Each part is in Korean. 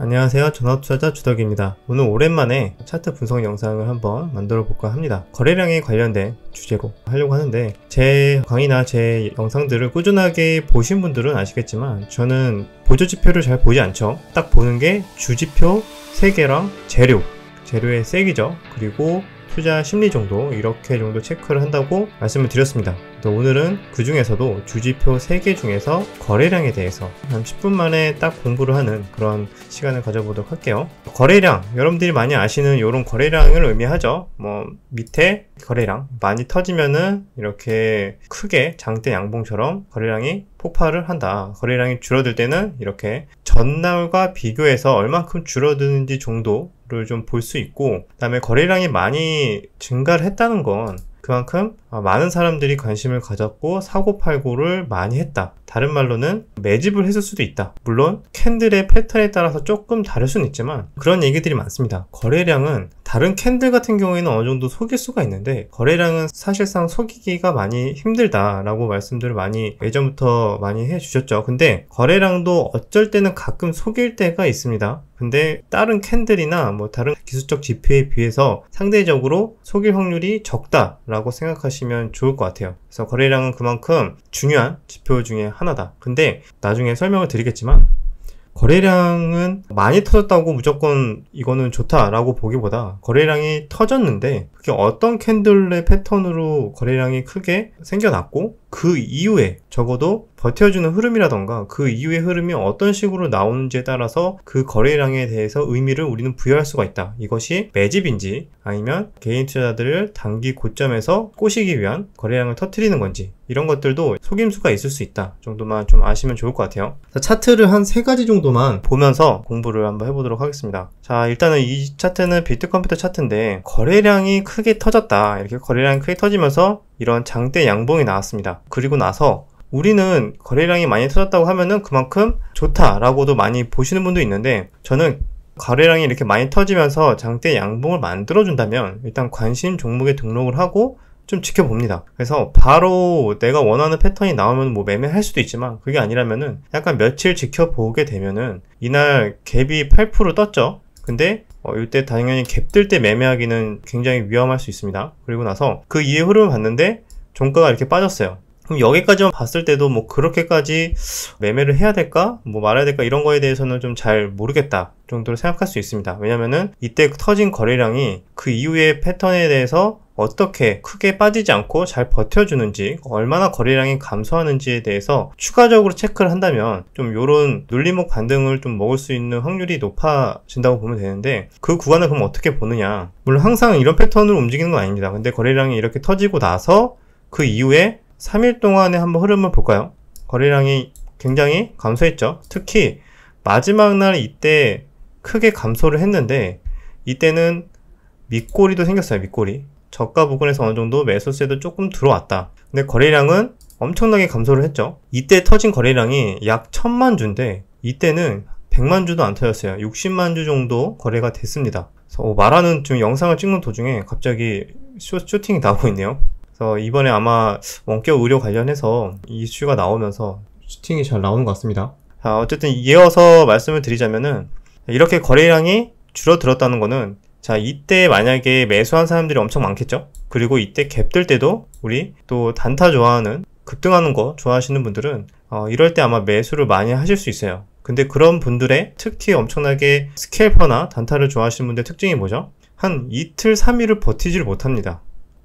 안녕하세요. 전화투자자 주덕입니다. 오늘 오랜만에 차트 분석 영상을 한번 만들어 볼까 합니다. 거래량에 관련된 주제로 하려고 하는데, 제 강의나 제 영상들을 꾸준하게 보신 분들은 아시겠지만 저는 보조지표를 잘 보지 않죠. 딱 보는 게 주지표 3개랑 재료의 색이죠. 그리고 투자 심리 정도, 이렇게 정도 체크를 한다고 말씀을 드렸습니다. 오늘은 그 중에서도 주지표 3개 중에서 거래량에 대해서 한 10분 만에 딱 공부를 하는 그런 시간을 가져보도록 할게요. 거래량, 여러분들이 많이 아시는 이런 거래량을 의미하죠. 밑에 거래량 많이 터지면은 이렇게 크게 장대 양봉처럼 거래량이 폭발을 한다. 거래량이 줄어들 때는 이렇게 전날과 비교해서 얼만큼 줄어드는지 정도를 좀 볼 수 있고, 그 다음에 거래량이 많이 증가를 했다는 건 그만큼 많은 사람들이 관심을 가졌고 사고팔고를 많이 했다. 다른 말로는 매집을 했을 수도 있다. 물론 캔들의 패턴에 따라서 조금 다를 수는 있지만 그런 얘기들이 많습니다. 거래량은 다른 캔들 같은 경우에는 어느 정도 속일 수가 있는데, 거래량은 사실상 속이기가 많이 힘들다라고 말씀들을 많이 예전부터 많이 해주셨죠. 근데 거래량도 어쩔 때는 가끔 속일 때가 있습니다. 근데 다른 캔들이나 다른 기술적 지표에 비해서 상대적으로 속일 확률이 적다라고 생각하시면 좋을 것 같아요. 그래서 거래량은 그만큼 중요한 지표 중에 하나다. 근데 나중에 설명을 드리겠지만, 거래량은 많이 터졌다고 무조건 이거는 좋다라고 보기보다, 거래량이 터졌는데 그게 어떤 캔들의 패턴으로 거래량이 크게 생겨났고 그 이후에 적어도 버텨주는 흐름이라던가 그 이후의 흐름이 어떤 식으로 나오는지에 따라서 그 거래량에 대해서 의미를 우리는 부여할 수가 있다. 이것이 매집인지 아니면 개인 투자자들을 단기 고점에서 꼬시기 위한 거래량을 터뜨리는 건지, 이런 것들도 속임수가 있을 수 있다 정도만 좀 아시면 좋을 것 같아요. 차트를 한 3가지 정도만 보면서 공부를 한번 해보도록 하겠습니다. 자, 일단은 이 차트는 비트컴퓨터 차트인데, 거래량이 크게 터졌다. 이렇게 거래량이 크게 터지면서 이런 장대 양봉이 나왔습니다. 그리고 나서 우리는 거래량이 많이 터졌다고 하면은 그만큼 좋다라고도 많이 보시는 분도 있는데, 저는 거래량이 이렇게 많이 터지면서 장대 양봉을 만들어준다면 일단 관심 종목에 등록을 하고 좀 지켜봅니다. 그래서 바로 내가 원하는 패턴이 나오면 매매할 수도 있지만, 그게 아니라면은 약간 며칠 지켜보게 되면은, 이날 갭이 8% 떴죠. 근데 이때 당연히 갭 뜰 때 매매하기는 굉장히 위험할 수 있습니다. 그리고 나서 그 이후의 흐름을 봤는데 종가가 이렇게 빠졌어요. 그럼 여기까지만 봤을 때도 그렇게까지 매매를 해야 될까? 말아야 될까? 이런 거에 대해서는 좀 잘 모르겠다 정도로 생각할 수 있습니다. 왜냐면은 이때 터진 거래량이 그 이후의 패턴에 대해서 어떻게 크게 빠지지 않고 잘 버텨주는지, 얼마나 거래량이 감소하는지에 대해서 추가적으로 체크를 한다면 좀 요런 눌림목 반등을 좀 먹을 수 있는 확률이 높아진다고 보면 되는데, 그 구간을 그럼 어떻게 보느냐. 물론 항상 이런 패턴으로 움직이는 건 아닙니다. 근데 거래량이 이렇게 터지고 나서 그 이후에 3일 동안의 한번 흐름을 볼까요? 거래량이 굉장히 감소했죠. 특히 마지막 날 이때 크게 감소를 했는데, 이때는 밑꼬리도 생겼어요. 밑꼬리. 저가 부근에서 어느 정도 매수세도 조금 들어왔다. 근데 거래량은 엄청나게 감소를 했죠. 이때 터진 거래량이 약 1000만 주인데 이때는 100만 주도 안 터졌어요. 60만 주 정도 거래가 됐습니다. 그래서 말하는 지금 영상을 찍는 도중에 갑자기 쇼팅이 나오고 있네요. 그래서 이번에 아마 원격 의료 관련해서 이슈가 나오면서 슈팅이 잘 나오는 것 같습니다. 자, 어쨌든 이어서 말씀을 드리자면은, 이렇게 거래량이 줄어들었다는 거는, 자, 이때 만약에 매수한 사람들이 엄청 많겠죠? 그리고 이때 갭 뜰 때도 우리 또 단타 좋아하는, 급등하는 거 좋아하시는 분들은 이럴 때 아마 매수를 많이 하실 수 있어요. 근데 그런 분들의 특히 엄청나게 스캘퍼나 단타를 좋아하시는 분들의 특징이 뭐죠? 한 이틀 3일을 버티지를 못합니다.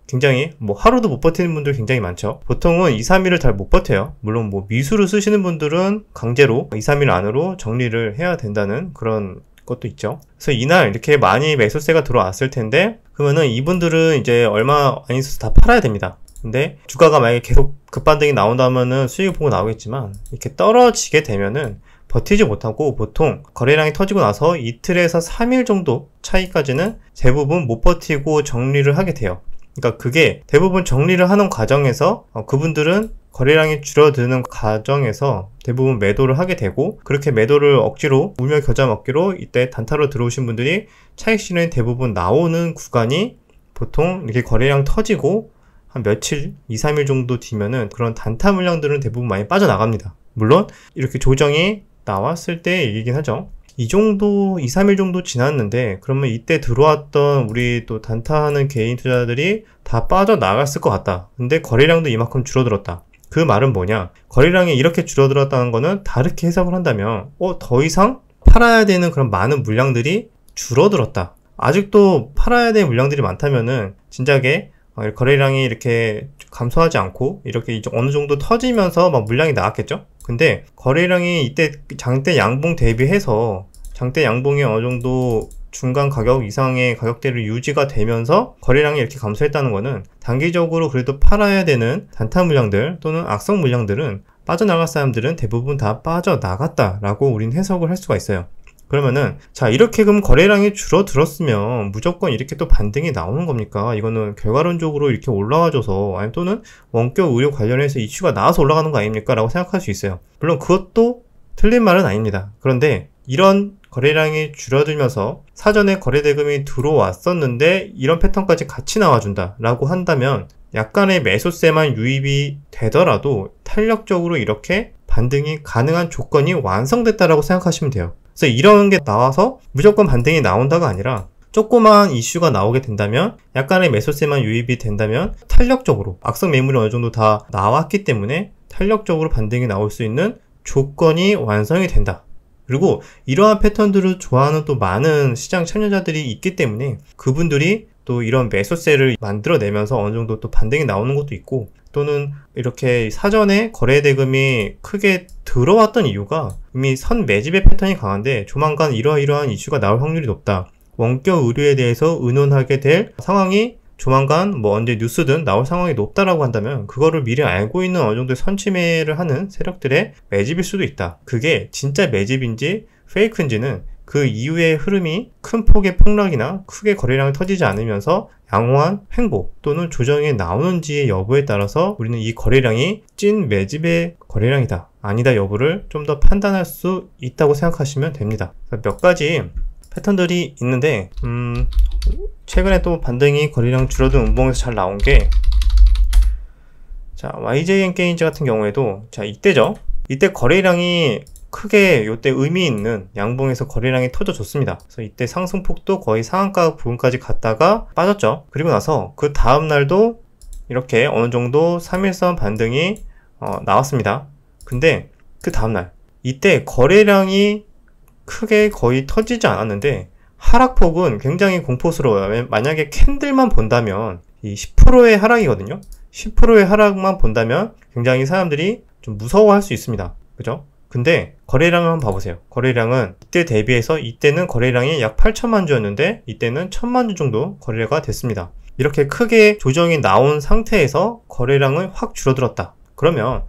굉장히 하루도 못 버티는 분들 굉장히 많죠. 보통은 2, 3일을 잘 못 버텨요. 물론 미수를 쓰시는 분들은 강제로 2, 3일 안으로 정리를 해야 된다는 그런 것도 있죠. 그래서 이날 이렇게 많이 매수세가 들어왔을 텐데, 그러면은 이분들은 이제 얼마 안 있어서 다 팔아야 됩니다. 근데 주가가 만약에 계속 급반등이 나온다면은 수익을 보고 나오겠지만, 이렇게 떨어지게 되면은 버티지 못하고 보통 거래량이 터지고 나서 이틀에서 3일 정도 차이까지는 대부분 못 버티고 정리를 하게 돼요. 그러니까 그게 대부분 정리를 하는 과정에서 그분들은 거래량이 줄어드는 과정에서 대부분 매도를 하게 되고, 그렇게 매도를 억지로 울며 겨자 먹기로 이때 단타로 들어오신 분들이 차익 실현이 대부분 나오는 구간이, 보통 이렇게 거래량 터지고 한 며칠, 2, 3일 정도 뒤면은 그런 단타 물량들은 대부분 많이 빠져나갑니다. 물론 이렇게 조정이 나왔을 때 얘기긴 하죠. 이 정도 2, 3일 정도 지났는데 그러면 이때 들어왔던 우리 또 단타하는 개인 투자들이 다 빠져나갔을 것 같다. 근데 거래량도 이만큼 줄어들었다. 그 말은 뭐냐? 거래량이 이렇게 줄어들었다는 거는 다르게 해석을 한다면 더 이상 팔아야 되는 그런 많은 물량들이 줄어들었다. 아직도 팔아야 될 물량들이 많다면은 진작에 거래량이 이렇게 감소하지 않고 이렇게 어느 정도 터지면서 막 물량이 나왔겠죠? 근데 거래량이 이때 장대 양봉 대비해서 장대 양봉이 어느 정도 중간 가격 이상의 가격대로 유지가 되면서 거래량이 이렇게 감소했다는 거는 단기적으로 그래도 팔아야 되는 단타 물량들 또는 악성 물량들은 빠져나갈 사람들은 대부분 다 빠져나갔다라고 우리는 해석을 할 수가 있어요. 그러면은 자 이렇게 그럼 거래량이 줄어들었으면 무조건 이렇게 또 반등이 나오는 겁니까? 이거는 결과론적으로 이렇게 올라와줘서 아니면 또는 원격 의료 관련해서 이슈가 나와서 올라가는 거 아닙니까? 라고 생각할 수 있어요. 물론 그것도 틀린 말은 아닙니다. 그런데 이런 거래량이 줄어들면서 사전에 거래대금이 들어왔었는데 이런 패턴까지 같이 나와준다 라고 한다면 약간의 매수세만 유입이 되더라도 탄력적으로 이렇게 반등이 가능한 조건이 완성됐다라고 생각하시면 돼요. 그래서 이런 게 나와서 무조건 반등이 나온다가 아니라 조그만 이슈가 나오게 된다면 약간의 매수세만 유입이 된다면 탄력적으로 악성 매물이 어느 정도 다 나왔기 때문에 탄력적으로 반등이 나올 수 있는 조건이 완성이 된다. 그리고 이러한 패턴들을 좋아하는 또 많은 시장 참여자들이 있기 때문에 그분들이 또 이런 매수세를 만들어내면서 어느 정도 또 반등이 나오는 것도 있고 또는 이렇게 사전에 거래대금이 크게 들어왔던 이유가 이미 선 매집의 패턴이 강한데 조만간 이러한 이슈가 나올 확률이 높다. 원격 의료에 대해서 의논하게 될 상황이 조만간 언제 뉴스든 나올 상황이 높다라고 한다면 그거를 미리 알고 있는 어느 정도의 선취매를 하는 세력들의 매집일 수도 있다. 그게 진짜 매집인지 페이크인지는 그 이후의 흐름이 큰 폭의 폭락이나 크게 거래량이 터지지 않으면서 양호한 횡보 또는 조정이 나오는지의 여부에 따라서 우리는 이 거래량이 찐 매집의 거래량이다 아니다 여부를 좀 더 판단할 수 있다고 생각하시면 됩니다. 몇 가지 패턴들이 있는데 최근에 또 반등이 거래량 줄어든 음봉에서 잘 나온 게 자 YJN 게임즈 같은 경우에도 자 이때죠. 이때 거래량이 크게 이때 의미 있는 양봉에서 거래량이 터져줬습니다. 그래서 이때 상승폭도 거의 상한가 부분까지 갔다가 빠졌죠. 그리고 나서 그 다음날도 이렇게 어느 정도 3일선 반등이 나왔습니다. 근데 그 다음날 이때 거래량이 크게 거의 터지지 않았는데 하락폭은 굉장히 공포스러워요. 만약에 캔들만 본다면 이 10%의 하락이거든요. 10%의 하락만 본다면 굉장히 사람들이 좀 무서워할 수 있습니다. 그죠? 근데 거래량을 한번 봐보세요. 거래량은 이때 대비해서 이때는 거래량이 약 8천만 주였는데 이때는 1천만 주 정도 거래가 됐습니다. 이렇게 크게 조정이 나온 상태에서 거래량은 확 줄어들었다. 그러면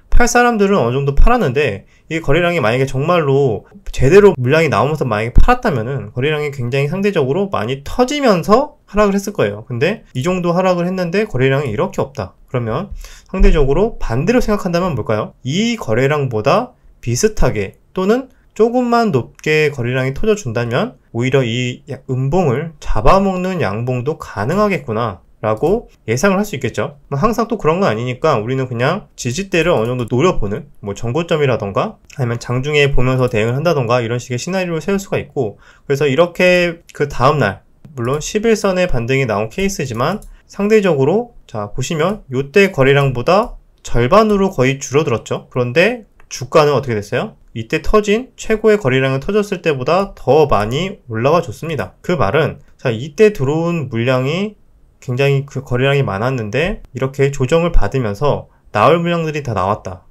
팔 사람들은 어느 정도 팔았는데 이 거래량이 만약에 정말로 제대로 물량이 나오면서 만약에 팔았다면은 거래량이 굉장히 상대적으로 많이 터지면서 하락을 했을 거예요. 근데 이 정도 하락을 했는데 거래량이 이렇게 없다. 그러면 상대적으로 반대로 생각한다면 뭘까요? 이 거래량보다 비슷하게 또는 조금만 높게 거래량이 터져준다면 오히려 이 음봉을 잡아먹는 양봉도 가능하겠구나 라고 예상을 할 수 있겠죠. 항상 또 그런 건 아니니까 우리는 그냥 지지대를 어느 정도 노려보는 정고점이라던가 아니면 장중에 보면서 대응을 한다던가 이런 식의 시나리오를 세울 수가 있고 그래서 이렇게 그 다음날 물론 11선의 반등이 나온 케이스지만 상대적으로 자 보시면 이때 거래량보다 절반으로 거의 줄어들었죠. 그런데 주가는 어떻게 됐어요? 이때 터진 최고의 거래량을 터졌을 때보다 더 많이 올라와 줬습니다. 그 말은 자 이때 들어온 물량이 굉장히 그 거래량이 많았는데 이렇게 조정을 받으면서 나올 물량들이 다 나왔다.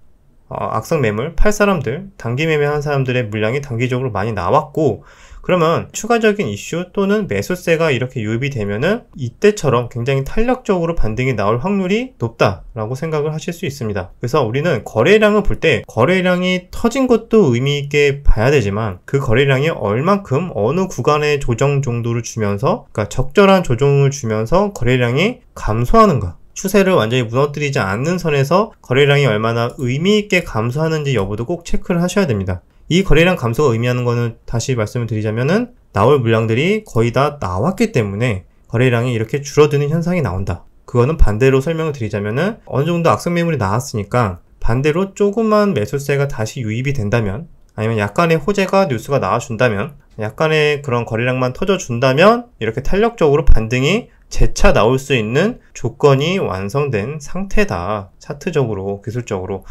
악성 매물 팔 사람들 단기 매매한 사람들의 물량이 단기적으로 많이 나왔고 그러면 추가적인 이슈 또는 매수세가 이렇게 유입이 되면은 이때처럼 굉장히 탄력적으로 반등이 나올 확률이 높다라고 생각을 하실 수 있습니다. 그래서 우리는 거래량을 볼 때 거래량이 터진 것도 의미 있게 봐야 되지만 그 거래량이 얼만큼 어느 구간의 조정 정도를 주면서 그러니까 적절한 조정을 주면서 거래량이 감소하는가 추세를 완전히 무너뜨리지 않는 선에서 거래량이 얼마나 의미 있게 감소하는지 여부도 꼭 체크를 하셔야 됩니다. 이 거래량 감소가 의미하는 거는 다시 말씀을 드리자면은 나올 물량들이 거의 다 나왔기 때문에 거래량이 이렇게 줄어드는 현상이 나온다. 그거는 반대로 설명을 드리자면은 어느 정도 악성 매물이 나왔으니까 반대로 조금만 매수세가 다시 유입이 된다면 아니면 약간의 호재가 뉴스가 나와준다면, 약간의 그런 거래량만 터져준다면 이렇게 탄력적으로 반등이 재차 나올 수 있는 조건이 완성된 상태다. 차트적으로, 기술적으로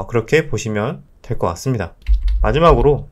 그렇게 보시면 될 것 같습니다. 마지막으로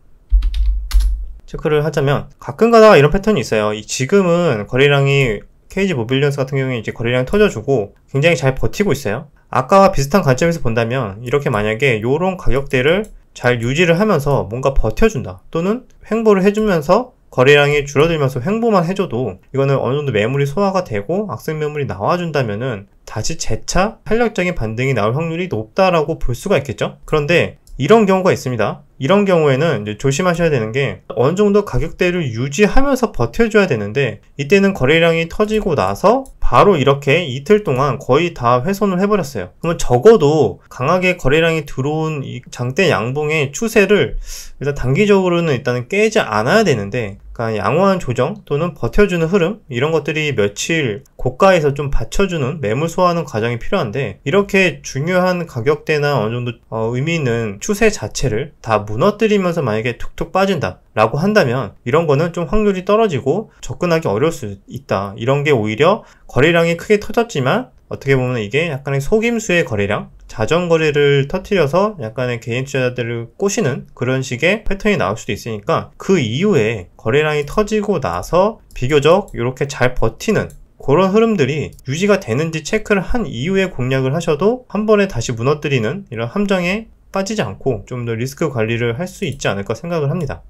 체크를 하자면 가끔 가다가 이런 패턴이 있어요. 지금은 거래량이 KG 모빌리언스 같은 경우에 이제 거래량이 터져주고 굉장히 잘 버티고 있어요. 아까와 비슷한 관점에서 본다면 이렇게 만약에 요런 가격대를 잘 유지를 하면서 뭔가 버텨준다, 또는 횡보를 해주면서 거래량이 줄어들면서 횡보만 해줘도 이거는 어느 정도 매물이 소화가 되고 악성 매물이 나와준다면은 다시 재차 탄력적인 반등이 나올 확률이 높다라고 볼 수가 있겠죠. 그런데 이런 경우가 있습니다. 이런 경우에는 이제 조심하셔야 되는 게 어느 정도 가격대를 유지하면서 버텨줘야 되는데, 이때는 거래량이 터지고 나서 바로 이렇게 이틀 동안 거의 다 훼손을 해버렸어요. 그러면 적어도 강하게 거래량이 들어온 이 장대 양봉의 추세를 일단 단기적으로는 일단은 깨지 않아야 되는데, 그러니까 양호한 조정 또는 버텨주는 흐름, 이런 것들이 며칠 고가에서 좀 받쳐주는 매물 소화하는 과정이 필요한데, 이렇게 중요한 가격대나 어느 정도 의미 있는 추세 자체를 다 무너뜨리면서 만약에 툭툭 빠진다 라고 한다면 이런 거는 좀 확률이 떨어지고 접근하기 어려울 수 있다. 이런 게 오히려 거래량이 크게 터졌지만 어떻게 보면 이게 약간의 속임수의 거래량, 자전거래를 터뜨려서 약간의 개인 투자자들을 꼬시는 그런 식의 패턴이 나올 수도 있으니까, 그 이후에 거래량이 터지고 나서 비교적 이렇게 잘 버티는 그런 흐름들이 유지가 되는지 체크를 한 이후에 공략을 하셔도 한 번에 다시 무너뜨리는 이런 함정에 빠지지 않고 좀 더 리스크 관리를 할 수 있지 않을까 생각을 합니다.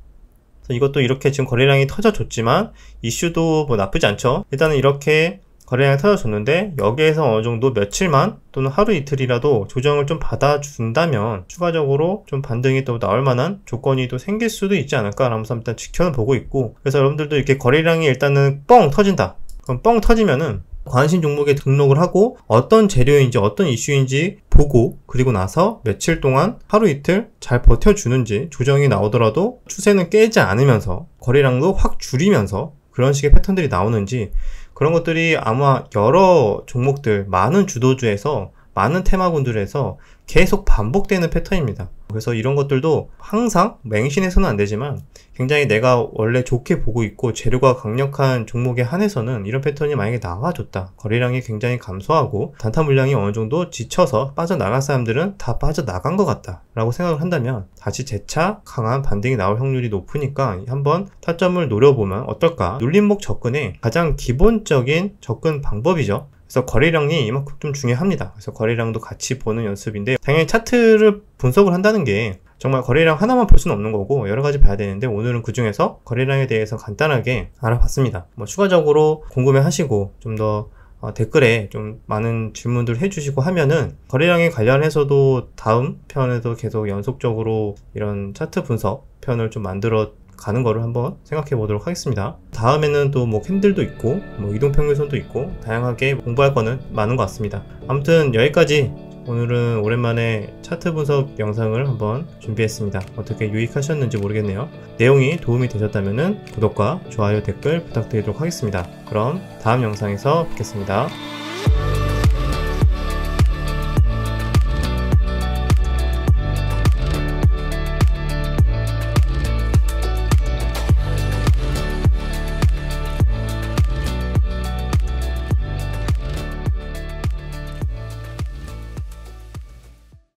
이것도 이렇게 지금 거래량이 터져줬지만 이슈도 뭐 나쁘지 않죠. 일단은 이렇게 거래량이 터져줬는데 여기에서 어느 정도 며칠만 또는 하루 이틀이라도 조정을 좀 받아준다면 추가적으로 좀 반등이 또 나올 만한 조건이 또 생길 수도 있지 않을까 라면서 일단 지켜보고 있고, 그래서 여러분들도 이렇게 거래량이 일단은 뻥 터진다. 그럼 뻥 터지면은 관심 종목에 등록을 하고 어떤 재료인지 어떤 이슈인지 보고, 그리고 나서 며칠 동안 하루 이틀 잘 버텨주는지, 조정이 나오더라도 추세는 깨지 않으면서 거래량도 확 줄이면서 그런 식의 패턴들이 나오는지, 그런 것들이 아마 여러 종목들, 많은 주도주에서, 많은 테마군들에서 계속 반복되는 패턴입니다. 그래서 이런 것들도 항상 맹신해서는 안 되지만 굉장히 내가 원래 좋게 보고 있고 재료가 강력한 종목에 한해서는 이런 패턴이 만약에 나와줬다, 거래량이 굉장히 감소하고 단타 물량이 어느 정도 지쳐서 빠져나갈 사람들은 다 빠져나간 것 같다 라고 생각을 한다면 다시 재차 강한 반등이 나올 확률이 높으니까 한번 타점을 노려보면 어떨까. 눌림목 접근의 가장 기본적인 접근 방법이죠. 그래서 거래량이 이만큼 좀 중요합니다. 그래서 거래량도 같이 보는 연습인데, 당연히 차트를 분석을 한다는 게 정말 거래량 하나만 볼 수는 없는 거고 여러 가지 봐야 되는데, 오늘은 그 중에서 거래량에 대해서 간단하게 알아봤습니다. 궁금해 하시고 좀 더 댓글에 좀 많은 질문들 해주시고 하면은 거래량에 관련해서도 다음 편에도 계속 연속적으로 이런 차트 분석 편을 좀 만들어 가는 거를 한번 생각해 보도록 하겠습니다. 다음에는 또 뭐 캔들도 있고 뭐 이동평균선도 있고 다양하게 공부할 거는 많은 것 같습니다. 아무튼 여기까지 오늘은 오랜만에 차트 분석 영상을 한번 준비했습니다. 어떻게 유익하셨는지 모르겠네요. 내용이 도움이 되셨다면 구독과 좋아요, 댓글 부탁드리도록 하겠습니다. 그럼 다음 영상에서 뵙겠습니다.